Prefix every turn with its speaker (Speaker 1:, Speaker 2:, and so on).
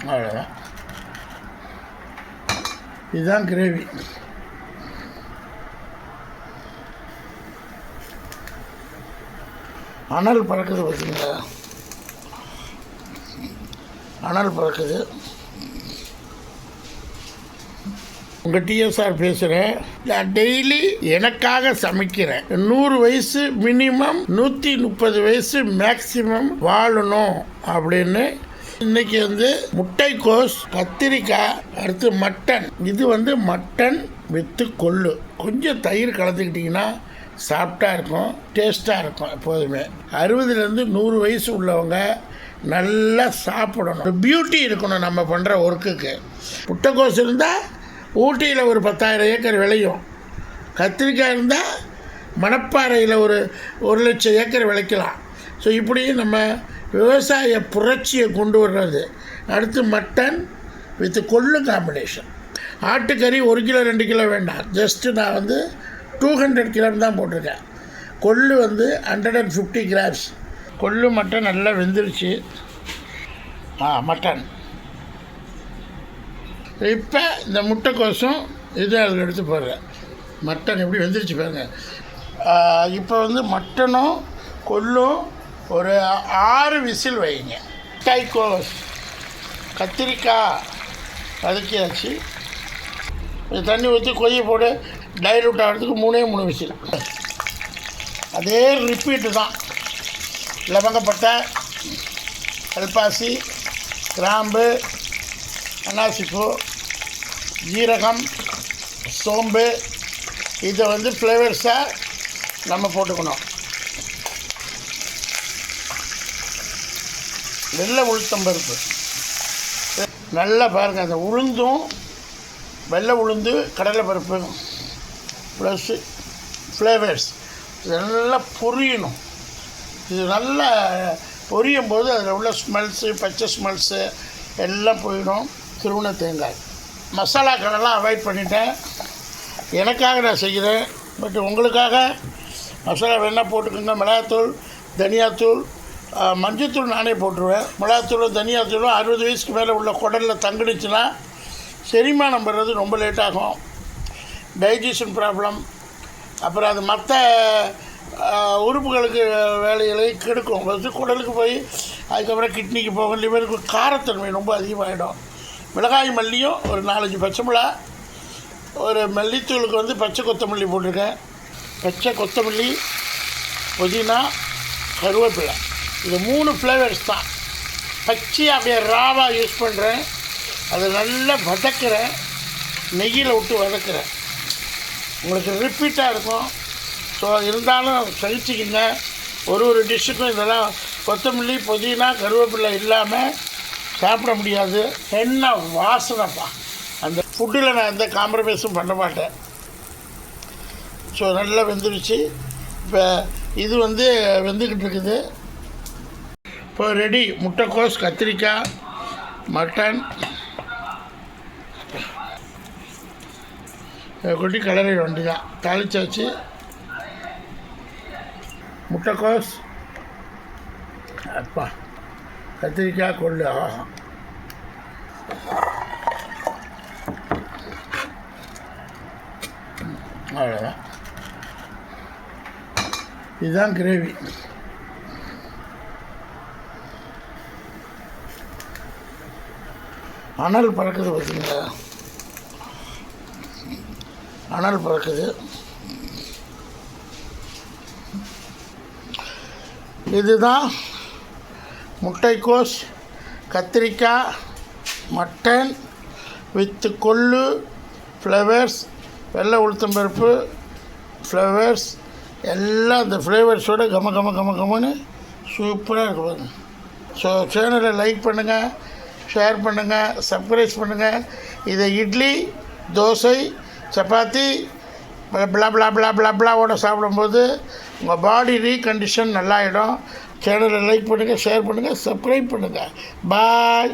Speaker 1: அவ்வளோதான். இதுதான் கிரேவி. அனல் பறக்குது பார்த்தீங்களா, அனல் பறக்குது. உங்கள் டிஎஸ்ஆர் பேசுகிறேன். நான் டெய்லி எனக்காக சமைக்கிறேன். 100 வயசு மினிமம், 130 வயசு மேக்சிமம் வாழணும் அப்படின்னு. இன்னைக்கு முட்டைக்கோஸ், கத்திரிக்காய், அடுத்து மட்டன். இது மட்டன் வித்து கொள்ளு. கொஞ்சம் தயிர் கலந்துக்கிட்டிங்கன்னா சாப்பிட்டா இருக்கும், டேஸ்ட்டாக இருக்கும். எப்போதுமே 60லேருந்து 100 வயசு உள்ளவங்க நல்லா சாப்பிடணும். பியூட்டி இருக்கணும் நம்ம பண்ணுற ஒர்க்குக்கு. முட்டைக்கோஸ் இருந்தால் ஊட்டியில் ஒரு 10,000 ஏக்கர் விளையும். கத்திரிக்காய் இருந்தால் மணப்பாறையில் ஒரு 1,00,000 ஏக்கர் விளைக்கலாம். ஸோ இப்படி நம்ம விவசாய புரட்சியை கொண்டு வர்றது. அடுத்து மட்டன் வித் கொள்ளு காம்பினேஷன். ஆட்டுக்கறி 1 கிலோ 2 கிலோ வேண்டாம். ஜஸ்ட்டு நான் 200 கிராம் தான் போட்டிருக்கேன். கொள்ளு 150 கிராம்ஸ். கொள்ளு மட்டன் நல்லா வெந்துருச்சு. மட்டன் இப்போ இந்த முட்டைக்கோசும் இது அதில் எடுத்து போடுறேன். மட்டன் எப்படி வெந்துருச்சு பாருங்கள். இப்போ மட்டனும் கொள்ளும் ஒரு 6 விசில் வைங்க. முட்டைக்கோஸ், கத்திரிக்காய் வதக்கியாச்சு. தண்ணி ஊற்றி கொதிய போட்டு டைலூட் ஆகிறதுக்கு 3 விசில். அதே ரிப்பீட்டு தான். லவங்கப்பட்டை, கல்பாசி, கிராம்பு, அன்னாசிப்பூ, ஜீரகம், சோம்பு, இதை ஃப்ளேவர்ஸாக நம்ம போட்டுக்கணும். வெள்ளை உளுத்தம்பருப்பு நல்லா பாருங்கள். அந்த உளுந்தும் வெள்ளை உளுந்து, கடலைப்பருப்பு ப்ளஸ் ஃப்ளேவர்ஸ் இது நல்லா பொரியணும். இது நல்லா பொரியும் போது அதில் உள்ள ஸ்மெல்ஸு, பச்சை ஸ்மெல்ஸு எல்லாம் போயிடும். திருவண்ண தேங்காய், மசாலாக்களெல்லாம் அவாய்ட் பண்ணிட்டேன். எனக்காக நான் செய்கிறேன். பட் உங்களுக்காக மசாலா வேணால் போட்டுக்கோங்க. மிளகாத்தூள், தனியாத்தூள், மஞ்சத்தூள் நானே போட்டுருவேன். மிளகாத்தூளும் தனியாத்தூளும் 60 வயசுக்கு மேலே உள்ள குடலில் தங்கிடுச்சுன்னா செரிமானம் பண்ணுறது ரொம்ப லேட் ஆகும். டைஜஷன் ப்ராப்ளம், அப்புறம் அது மற்ற உறுப்புகளுக்கு வேலைகளை கெடுக்கும். ஃபஸ்ட்டு குடலுக்கு போய் அதுக்கப்புறம் கிட்னிக்கு போகும். லிவருக்கு காரத்தன்மை ரொம்ப அதிகமாகிடும். மிளகாய் மல்லியும் ஒரு 4-5 பச்சை மிளகா, ஒரு மல்லித்தூளுக்கு பச்சை கொத்தமல்லி போட்டிருக்கேன். பச்சை கொத்தமல்லி, புதினா, கருவேப்பிலை, இது 3 ஃப்ளேவர்ஸ் தான். பச்சையாக அப்படியே ராவாக யூஸ் பண்ணுறேன். அதை நல்லா வதக்கிறேன், நெய்யில் விட்டு வதக்கிறேன். உங்களுக்கு ரிப்பீட்டாக இருக்கும். ஸோ இருந்தாலும் சகிச்சிக்கிங்க. ஒரு டிஷ்ஷுக்கும் இதெல்லாம் கொத்தமல்லி, புதினா, கருவேப்பிலை இல்லாமல் சாப்பிட முடியாது. என்ன வாசனைப்பா! அந்த ஃபுட்டில் நான் எந்த காம்ப்ரமைஸும் பண்ண மாட்டேன். ஸோ நல்லா வெந்துருச்சு. இப்போ இது வெந்துக்கிட்டு இருக்குது. இப்போ ரெடி. முட்டைக்கோஸ், கத்திரிக்காய், மட்டன் கொட்டி கலரை வண்டி தான் தாளிச்சாச்சு. முட்டைக்கோஸ், அப்பா, கத்திரிக்காய், கொள்ளு, ஆகும். அவ்வளோதான். இதுதான் கிரேவி. அனல் பறக்குது பார்த்தீங்களா, அனல் பறக்குது. இதுதான் முட்டைக்கோஸ், கத்திரிக்காய், மட்டன் வித்து கொள்ளு, ஃப்ளவர்ஸ், வெள்ளை உளுத்தம்பருப்பு ஃப்ளவர்ஸ் எல்லாம் இந்த ஃப்ளேவர்ஸோடு கமன்னு சூப்பராக இருக்கும். ஸோ சேனலை லைக் பண்ணுங்கள், ஷேர் பண்ணுங்கள், சப்ஸ்கிரைப் பண்ணுங்கள். இதை இட்லி, தோசை, சப்பாத்தி பிளா பிளா பிளா பிளா பிளாவோட சாப்பிடும்போது உங்கள் பாடி ரீகண்டிஷன் நல்லாயிடும். சேனலை லைக் பண்ணுங்கள், ஷேர் பண்ணுங்கள், சப்ஸ்கிரைப் பண்ணுங்கள். பாய்.